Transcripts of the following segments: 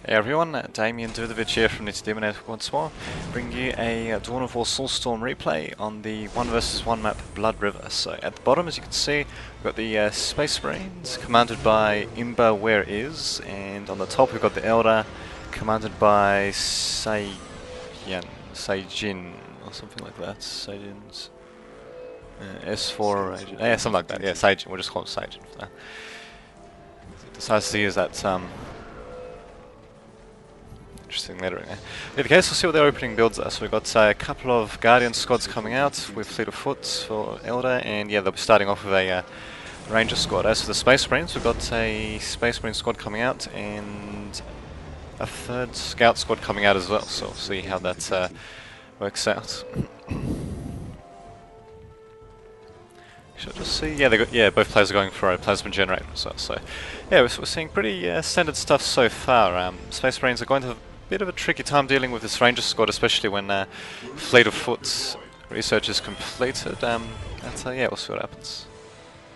Hey everyone, Damien Dudovic here from Nitty Network once more, bringing you a Dawn of War Soulstorm replay on the 1 vs 1 map Blood River. So at the bottom, as you can see, we've got the Space Marines commanded by Imba Where Is, and on the top we've got the Elder commanded by Saijin, or something like that. Saijin's S4, yeah, something like that. Yeah, Saijin. We'll just call him Saijin for that. Decides to use that interesting lettering there. In any case, we'll see what their opening builds are. So we've got a couple of Guardian squads coming out with Fleet of Foot for Elder, and yeah, they'll be starting off with a Ranger squad. As for the Space Marines, we've got a Space Marine squad coming out and a third Scout squad coming out as well. So we'll see how that works out. Should just see, yeah, both players are going for a plasma generator as well. So yeah, we're seeing pretty standard stuff so far. Space Marines are going to have a bit of a tricky time dealing with this Ranger squad, especially when Fleet of Foot research is completed. Yeah, we'll see what happens.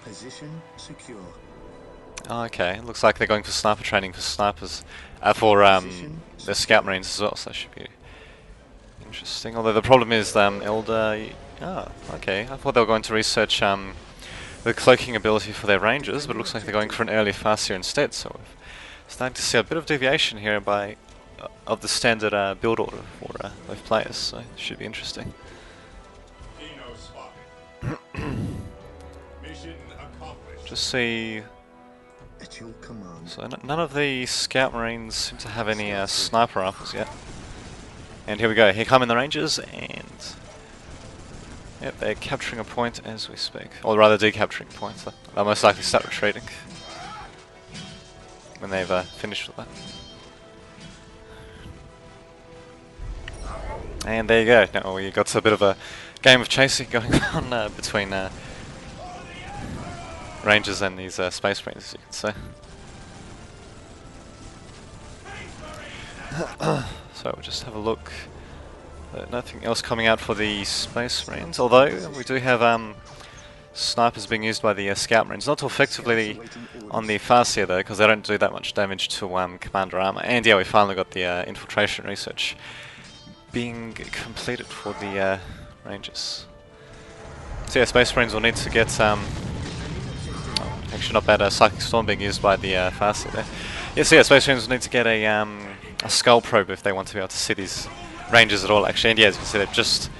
Position secure. Oh, okay, looks like they're going for sniper training for snipers, for the Scout Marines as well. So that should be interesting. Although the problem is Elder. Oh, okay. I thought they were going to research the cloaking ability for their Rangers, but it looks like they're going for an early Farseer instead. So we're starting to see a bit of deviation here of the standard build order for both players. So it should be interesting. Just see. At your command. So none of the Scout Marines seem to have any sniper rifles yet. And here we go. Here come in the Rangers, and yep, they're capturing a point as we speak. Or rather, decapturing points. They'll most likely start retreating when they've finished with that. And there you go. Now we got a bit of a game of chasing going on between Rangers and these Space Marines, as you can see. So we'll just have a look. Nothing else coming out for the Space Marines, although we do have snipers being used by the Scout Marines. Not too effectively on the Farseer though, because they don't do that much damage to Commander Armor. And yeah, we finally got the infiltration research being completed for the Rangers. So yeah, Space Marines will need to get actually not bad, Psychic Storm being used by the Farseer there. Yeah, so yeah, Space Marines will need to get a skull probe if they want to be able to see these Rangers at all, actually. And yeah, as you can see, they've just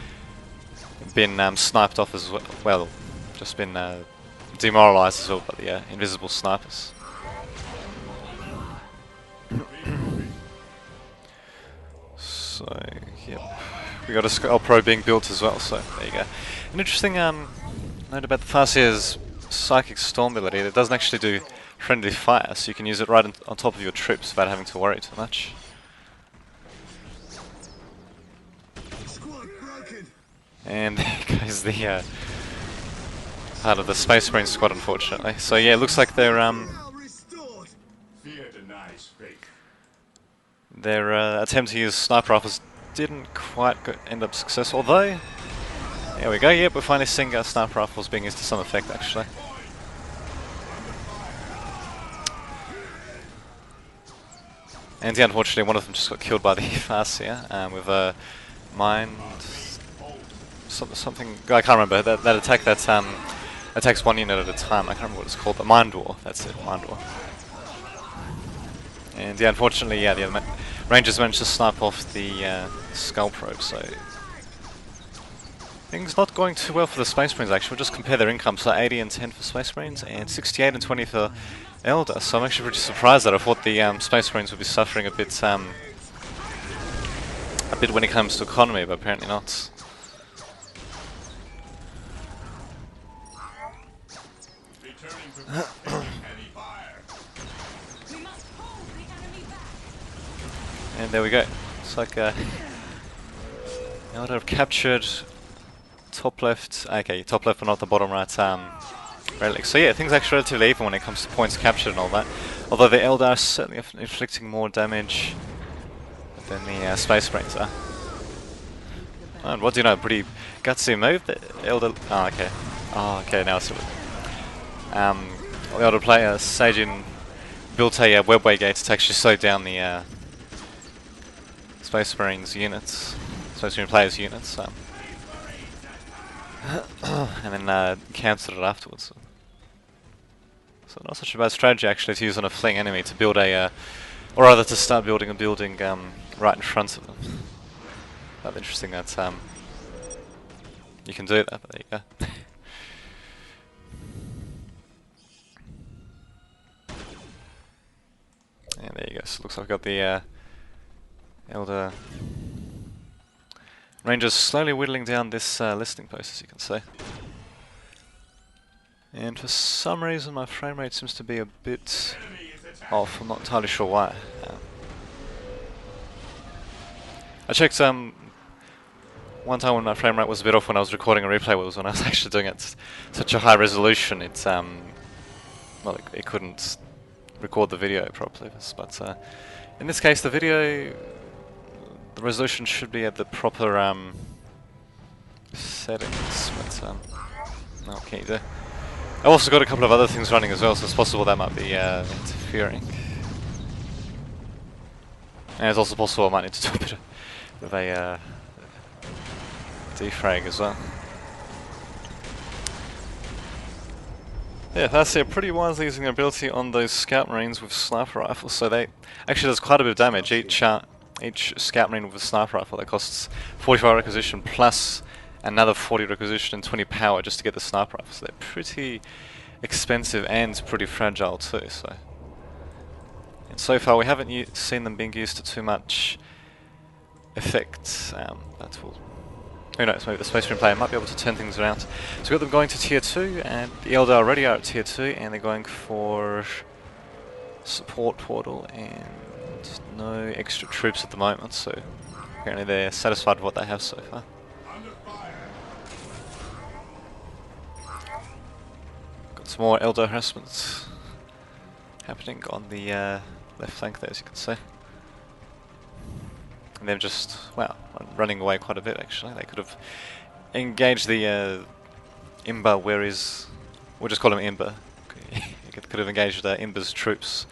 been sniped off as well. Just been demoralized as well by the invisible snipers. So, yep. We got a skull probe being built as well, so there you go. An interesting note about the Farseer's Psychic Storm ability, it doesn't actually do friendly fire, so you can use it right on top of your troops without having to worry too much. And there goes the part of the Space Marine squad, unfortunately. So yeah, it looks like their attempt to use sniper rifles didn't quite end up successful. Although, there we go. Yep, we're finally seeing sniper rifles being used to some effect, actually. And yeah, unfortunately, one of them just got killed by the Farseer with a mind. Something I can't remember. That attack that attacks one unit at a time. I can't remember what it's called, but Mind War. That's it, Mind War. And yeah, unfortunately, yeah, the Rangers managed to snipe off the skull probe. So things not going too well for the Space Marines. Actually, we'll just compare their income. So 80 and 10 for Space Marines, and 68 and 20 for Elder. So I'm actually pretty surprised that I thought the Space Marines would be suffering a bit when it comes to economy, but apparently not. And there we go. It's like Elder have captured top left. Okay, top left, but not the bottom right relic. So yeah, things actually relatively even when it comes to points captured and all that. Although the Elder are certainly inflicting more damage than the Space Marines are. Oh, and what do you know? Pretty gutsy move. The Elder. Oh, okay. Oh, okay. Now I see what. The Elder player Saijin built a webway gate to actually slow down the Space Marines units, Space Marine players units, and then cancelled it afterwards. So not such a bad strategy actually to use on a fleeing enemy to build a, or rather to start building a building right in front of them. Quite interesting that you can do that, but there you go. And there you go, so it looks like I've got the Elder Rangers slowly whittling down this listing post, as you can see. And for some reason my frame rate seems to be a bit off, I'm not entirely sure why. I checked one time when my frame rate was a bit off when I was recording a replay, was when I was actually doing it at such a high resolution, it's well, it couldn't record the video properly, but in this case the video, the resolution should be at the proper settings, but no, what can you do? I've also got a couple of other things running as well, so it's possible that might be interfering. And it's also possible I might need to do a bit of a defrag as well. Yeah, that's it. Pretty wisely using their ability on those Scout Marines with sniper rifles, so they actually does quite a bit of damage. Each Scout Marine with a sniper rifle that costs 45 requisition plus another 40 requisition and 20 power just to get the sniper rifle. So they're pretty expensive and pretty fragile too. And so far we haven't seen them being used to too much effect. That will, who knows, maybe the Space Marine player might be able to turn things around. So we've got them going to tier 2, and the Eldar already are at tier 2, and they're going for support portal and no extra troops at the moment, so apparently they're satisfied with what they have so far. Got some more Eldar harassment happening on the left flank there, as you can see. And they're just, well, running away quite a bit actually. They could have engaged the Imba, we'll just call him Imba. Could have engaged Imba's troops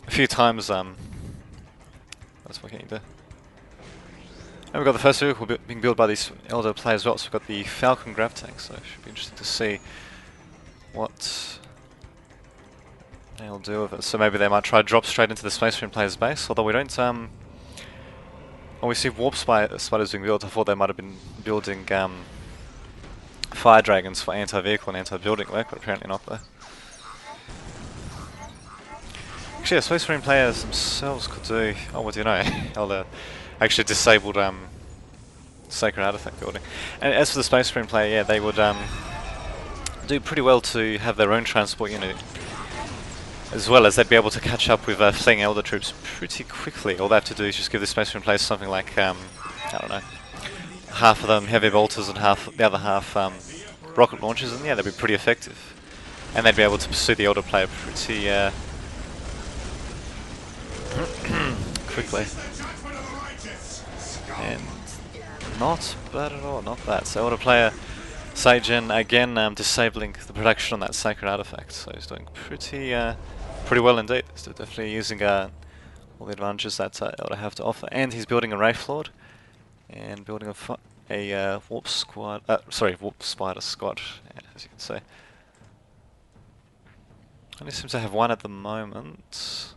a few times. That's what can you do. And we've got the first vehicle being built by these Elder players as well, so we've got the Falcon Grav Tank, so it should be interesting to see what they'll do with it. So maybe they might try to drop straight into the Space Marine player's base, although we don't we see Warp Spiders being built. I thought they might have been building Fire Dragons for anti-vehicle and anti-building work, but apparently not though. Actually, yeah, Space Marine players themselves could do, oh, what do you know, Elder actually disabled Sacred Artifact building. And as for the Space Marine player, yeah, they would do pretty well to have their own transport unit, as well as they'd be able to catch up with fleeing Elder troops pretty quickly. All they have to do is just give the Space Marine players something like, I don't know, half of them heavy bolters and the other half rocket launchers, and yeah, they'd be pretty effective. And they'd be able to pursue the Elder player pretty quickly. And not bad at all, not bad. So Elder player Sagen again disabling the production on that Sacred Artifact, so he's doing pretty well indeed. He's definitely using all the advantages that Elder have to offer, and he's building a Wraith Lord and building a Warp Spider squad, yeah, as you can see. Only seems to have one at the moment.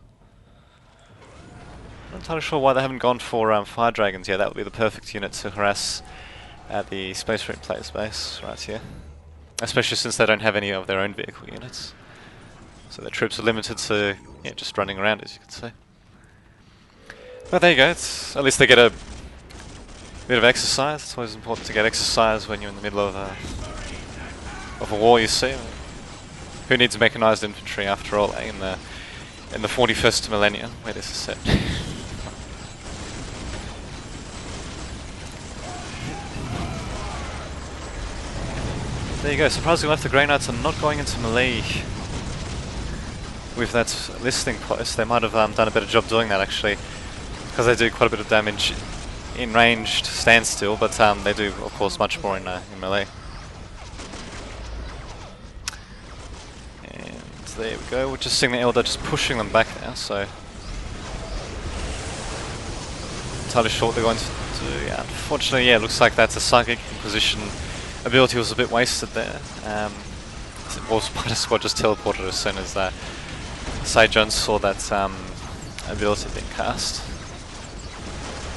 I'm not entirely sure why they haven't gone for Fire Dragons yet. That would be the perfect unit to harass at the Space Marine player's base right here. Especially since they don't have any of their own vehicle units. So their troops are limited to just running around, as you can see. But there you go, at least they get a bit of exercise. It's always important to get exercise when you're in the middle of a war, you see. Who needs mechanized infantry after all, in the 41st millennium where this is set? There you go, surprisingly enough the Grey Knights are not going into melee with that listing post. They might have done a better job doing that actually, because they do quite a bit of damage in ranged standstill, but they do of course much more in melee. And there we go, we're just seeing the Elder just pushing them back now, so entirely sure what they're going to do. Yeah, unfortunately, yeah, it looks like that's a Psychic Inquisition ability was a bit wasted there. Wolf Spider Squad just teleported as soon as Say Jones saw that ability being cast.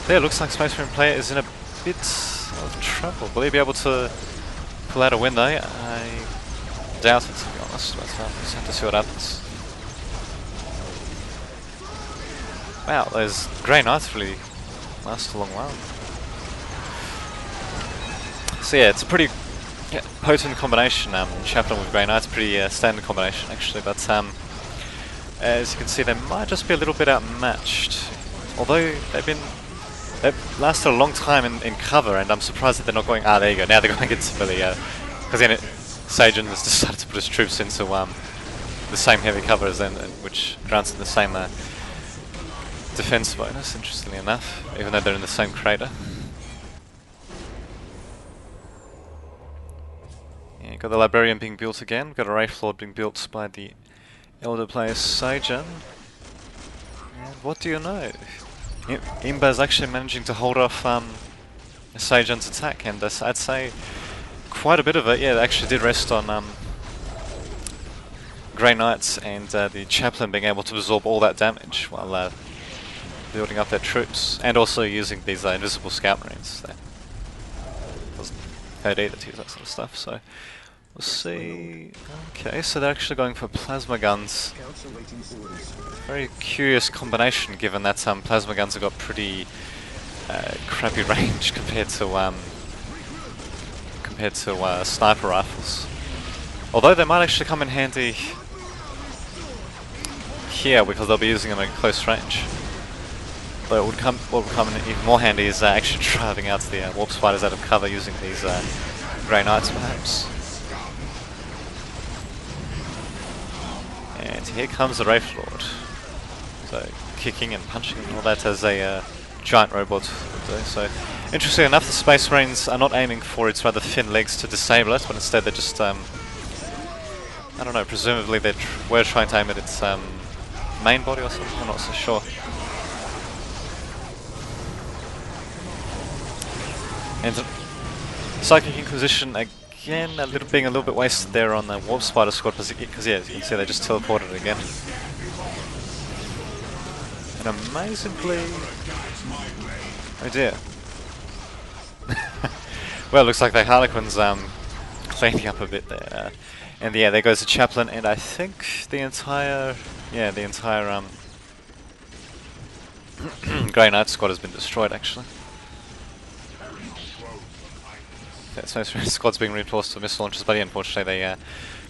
There, looks like Space Marine player is in a bit of trouble. Will he be able to pull out a win though? I doubt it, to be honest, but we'll just have to see what happens. Wow, those Grey Knights really last a long while. So yeah, it's a pretty potent combination. Chaplain with Grey Knights, pretty standard combination actually, but as you can see, they might just be a little bit outmatched. Although they've lasted a long time in cover, and I'm surprised that they're not going. Ah, there you go. Now they're going into Billy, because then Sagen has decided to put his troops into the same heavy cover as them, which grants them the same defense bonus. Interestingly enough, even though they're in the same crater. Yeah, got the Librarian being built again. Got a Wraith Lord being built by the Elder player Sagen. And what do you know? Imba's actually managing to hold off Sagen's attack, and I'd say quite a bit of it, yeah, actually did rest on Grey Knights and the Chaplain being able to absorb all that damage while building up their troops, and also using these invisible Scout Marines. That doesn't hurt either to use that sort of stuff, so we'll see. Okay, so they're actually going for plasma guns. Very curious combination, given that plasma guns have got pretty crappy range compared to sniper rifles. Although they might actually come in handy here because they'll be using them at close range. But what would come in even more handy is actually driving out the Warp Spiders out of cover using these Grey Knights, perhaps. And here comes the Wraith Lord. So kicking and punching and all that as a giant robot would do. So interesting enough, the Space Marines are not aiming for its rather thin legs to disable it, but instead they're just, I don't know, presumably they were trying to aim at its main body or something, I'm not so sure. And Psychic Inquisition again, being a little bit wasted there on the Warp Spider Squad, because yeah, as you can see they just teleported again. And amazingly... oh dear. Well, it looks like the Harlequin's cleaning up a bit there. And yeah, there goes the Chaplain, and I think the entire... yeah, the entire Grey Knight squad has been destroyed, actually. Yeah, so squad's being reinforced with missile launchers, but yeah, unfortunately they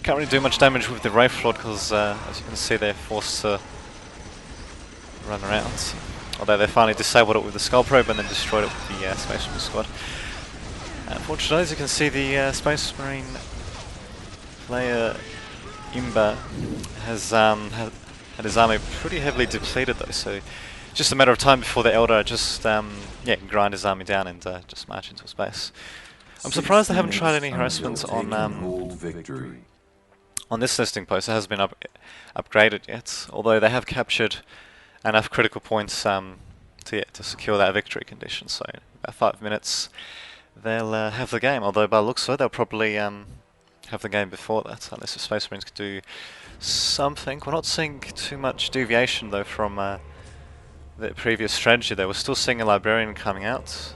can't really do much damage with the Wraith Lord because, as you can see, they're forced to run around. Although they finally disabled it with the Skull Probe and then destroyed it with the Space Marine squad. Unfortunately, as you can see, the Space Marine player Imba has had his army pretty heavily depleted though, so just a matter of time before the Elder just yeah, grind his army down and just march into space. I'm surprised they haven't tried any harassments on this listing post. It hasn't been upgraded yet, although they have captured enough critical points to secure that victory condition. So in about 5 minutes they'll have the game, although by the looks of it they'll probably have the game before that, unless the Space Marines could do something. We're not seeing too much deviation though from the previous strategy. They were still seeing a Librarian coming out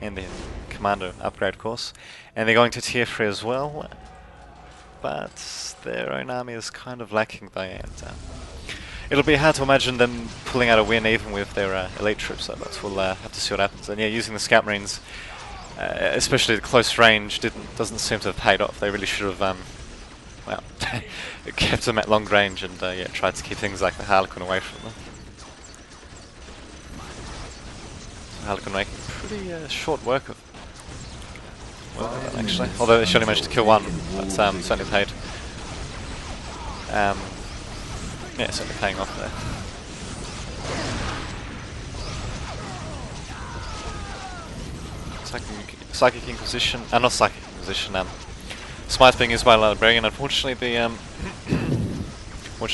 in the Commander upgrade course, and they're going to tier 3 as well, but their own army is kind of lacking though, and it'll be hard to imagine them pulling out a win even with their elite troops, so but we'll have to see what happens. And yeah, using the Scout Marines, especially the close range, doesn't seem to have paid off. They really should have well, kept them at long range and yeah, tried to keep things like the Harlequin away from them. So Harlequin making pretty short work of them, actually, although they surely managed to kill one, but certainly paid. Yeah, certainly paying off there. Psychic Inquisition, not Psychic Inquisition, Smite being used by Librarian. Unfortunately,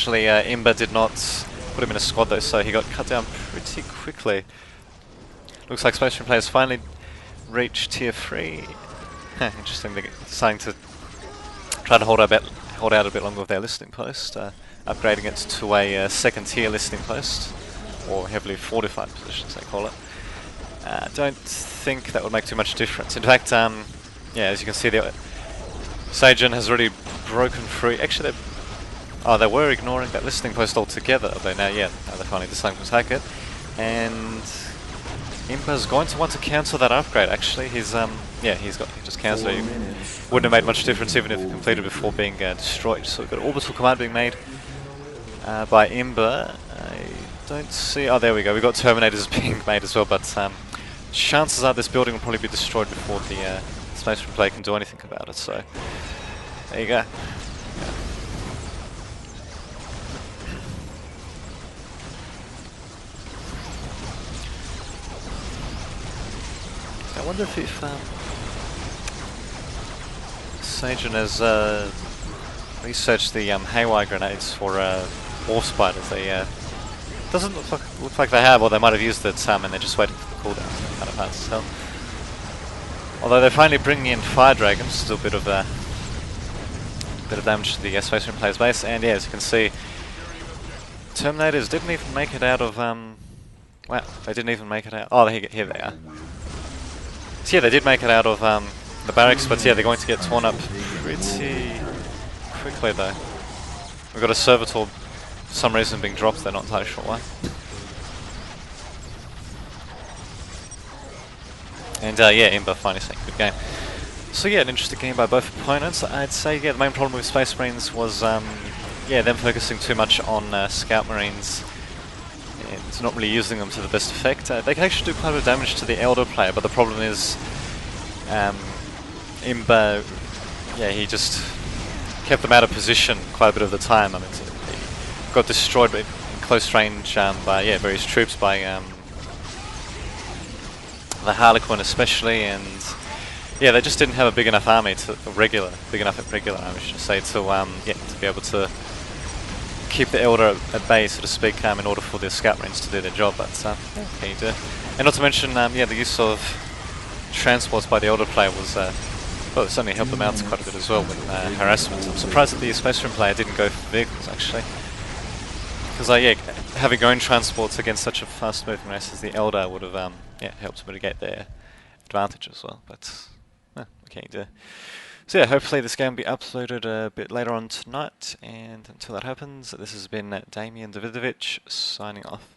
Imba did not put him in a squad though, so he got cut down pretty quickly. Looks like Space Marine players finally reached tier 3. Interesting, they're deciding to try to hold out a bit longer with their listing post, upgrading it to a second tier listing post, or heavily fortified positions they call it. Don't think that would make too much difference. In fact, yeah, as you can see, the Sagen has already broken free. Actually, they were ignoring that listing post altogether, but now they're finally deciding to attack it. And Imba's going to want to cancel that upgrade. Actually, he just cancelled it. Wouldn't have made much difference even if it completed before being destroyed. So we've got orbital command being made by Imba. I don't see. Oh, there we go. We've got Terminators being made as well, but chances are this building will probably be destroyed before the Space Marine player can do anything about it. So there you go. I wonder if Sagen has researched the haywire grenades for war spiders. They doesn't look like they have, or they might have used it and they're just waiting for the cooldown. So kind of hard to tell. Although they're finally bringing in fire dragons, still a bit of damage to the Space Marine player's base. And yeah, as you can see, Terminators didn't even make it out of wow, they didn't even make it out. Oh, here they are. So yeah, they did make it out of the barracks, but yeah, they're going to get torn up pretty quickly though. We've got a servitor for some reason being dropped, they're not entirely sure why. And yeah, Imba finally saying good game. So yeah, an interesting game by both opponents. I'd say yeah, the main problem with Space Marines was yeah, them focusing too much on Scout Marines and not really using them to the best effect. They can actually do quite a bit of damage to the Elder player, but the problem is Imba, yeah, he just kept them out of position quite a bit of the time. I mean, he got destroyed in close range by various troops, by the Harlequin especially, and yeah, they just didn't have a big enough army big enough regular army, I should say, to be able to keep the Elder at bay, so to speak, in order for the Scout Marines to do their job. But okay, you do. And not to mention, yeah, the use of transports by the Elder player was, well, it certainly helped them out quite a bit as well with harassment. I'm surprised that the Space Marine player didn't go for vehicles, actually. Because, yeah, having own transports against such a fast-moving race as the Elder would have, helped mitigate their advantage as well. But, okay, you do. So yeah, hopefully this game will be uploaded a bit later on tonight, and until that happens, this has been Damien Davidovich signing off.